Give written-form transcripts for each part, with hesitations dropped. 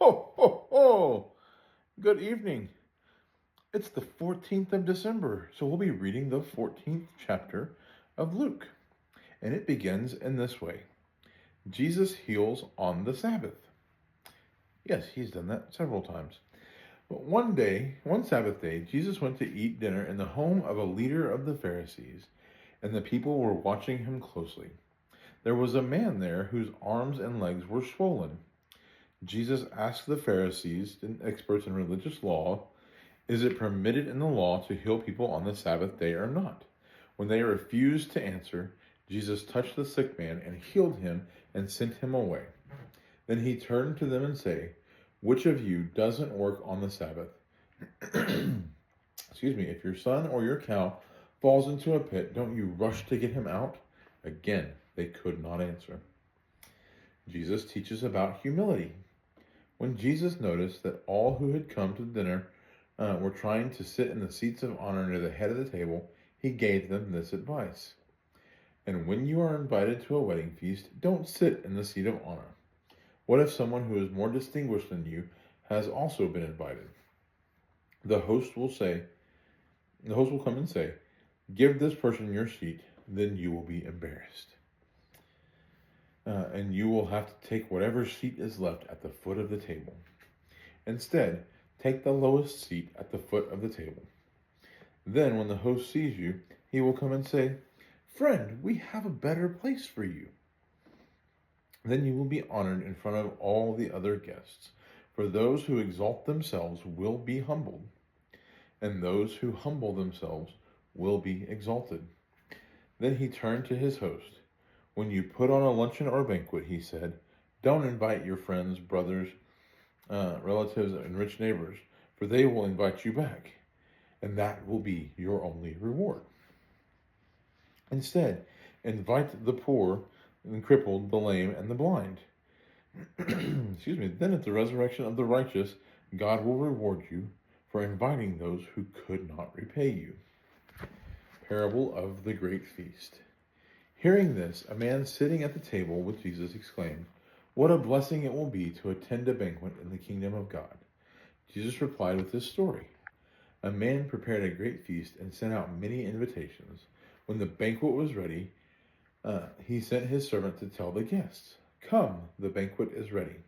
Ho, ho, ho! Good evening. It's the 14th of December, so we'll be reading the 14th chapter of Luke. And it begins in this way: Jesus heals on the Sabbath. Yes, he's done that several times. But one Sabbath day, Jesus went to eat dinner in the home of a leader of the Pharisees, and the people were watching him closely. There was a man there whose arms and legs were swollen. Jesus asked the Pharisees and experts in religious law, "Is it permitted in the law to heal people on the Sabbath day or not?" When they refused to answer, Jesus touched the sick man and healed him and sent him away. Then he turned to them and said, "Which of you doesn't work on the Sabbath?" Excuse me, if your son or your cow falls into a pit, don't you rush to get him out? Again, they could not answer. Jesus teaches about humility. When Jesus noticed that all who had come to dinner were trying to sit in the seats of honor near the head of the table, he gave them this advice: "And when you are invited to a wedding feast, don't sit in the seat of honor. What if someone who is more distinguished than you has also been invited? The host will come and say, 'Give this person your seat,' then you will be embarrassed. And you will have to take whatever seat is left at the foot of the table. Instead, take the lowest seat at the foot of the table. Then, when the host sees you, he will come and say, 'Friend, we have a better place for you.' Then you will be honored in front of all the other guests. For those who exalt themselves will be humbled, and those who humble themselves will be exalted." Then he turned to his host. "When you put on a luncheon or banquet," he said, "don't invite your friends, brothers, relatives, and rich neighbors, for they will invite you back, and that will be your only reward. Instead, invite the poor, the crippled, the lame, and the blind. Excuse me. Then at the resurrection of the righteous, God will reward you for inviting those who could not repay you." Parable of the Great Feast. Hearing this, a man sitting at the table with Jesus exclaimed, "What a blessing it will be to attend a banquet in the kingdom of God." Jesus replied with this story: A man prepared a great feast and sent out many invitations. When the banquet was ready, he sent his servant to tell the guests, "Come, the banquet is ready."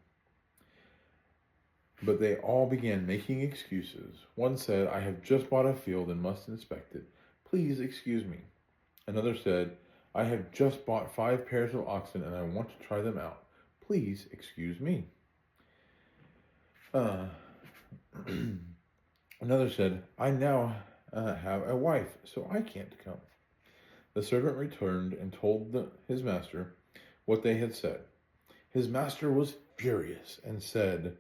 But they all began making excuses. One said, "I have just bought a field and must inspect it. Please excuse me." Another said, "I have just bought 5 pairs of oxen and I want to try them out. Please excuse me." Uh, Another said, "I now have a wife, so I can't come." The servant returned and told his master what they had said. His master was furious and said,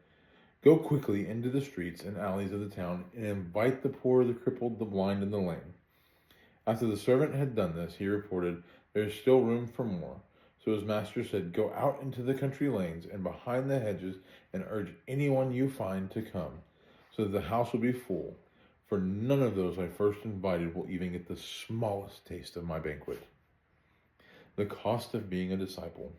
"Go quickly into the streets and alleys of the town and invite the poor, the crippled, the blind, and the lame." After the servant had done this, he reported, "There is still room for more." So his master said, "Go out into the country lanes and behind the hedges and urge anyone you find to come, so that the house will be full. For none of those I first invited will even get the smallest taste of my banquet." The cost of being a disciple.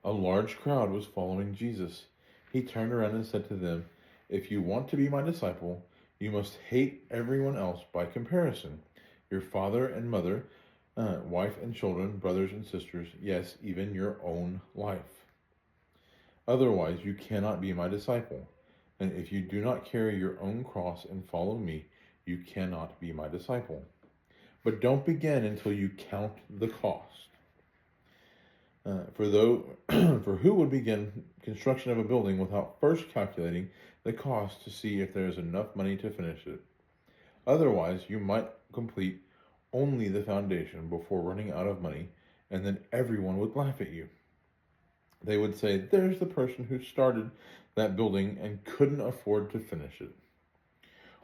A large crowd was following Jesus. He turned around and said to them, "If you want to be my disciple, you must hate everyone else by comparison: your father and mother, wife and children, brothers and sisters, yes, even your own life. Otherwise, you cannot be my disciple. And if you do not carry your own cross and follow me, you cannot be my disciple. But don't begin until you count the cost. For who would begin construction of a building without first calculating the cost to see if there is enough money to finish it? Otherwise, you might complete only the foundation before running out of money, and then everyone would laugh at you. They would say, 'There's the person who started that building and couldn't afford to finish it.'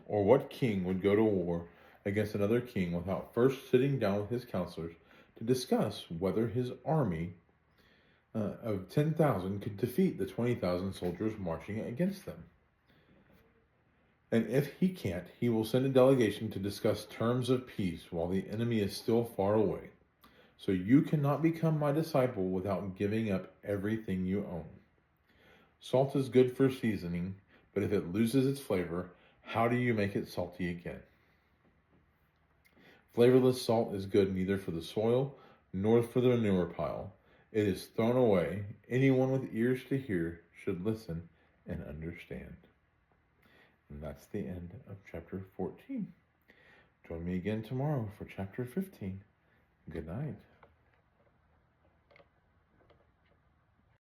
Or what king would go to war against another king without first sitting down with his counselors to discuss whether his army of 10,000 could defeat the 20,000 soldiers marching against them? And if he can't, he will send a delegation to discuss terms of peace while the enemy is still far away. So you cannot become my disciple without giving up everything you own." Salt is good for seasoning, but if it loses its flavor, how do you make it salty again? Flavorless salt is good neither for the soil nor for the manure pile. It is thrown away. Anyone with ears to hear should listen and understand. And that's the end of chapter 14. Join me again tomorrow for chapter 15. Good night.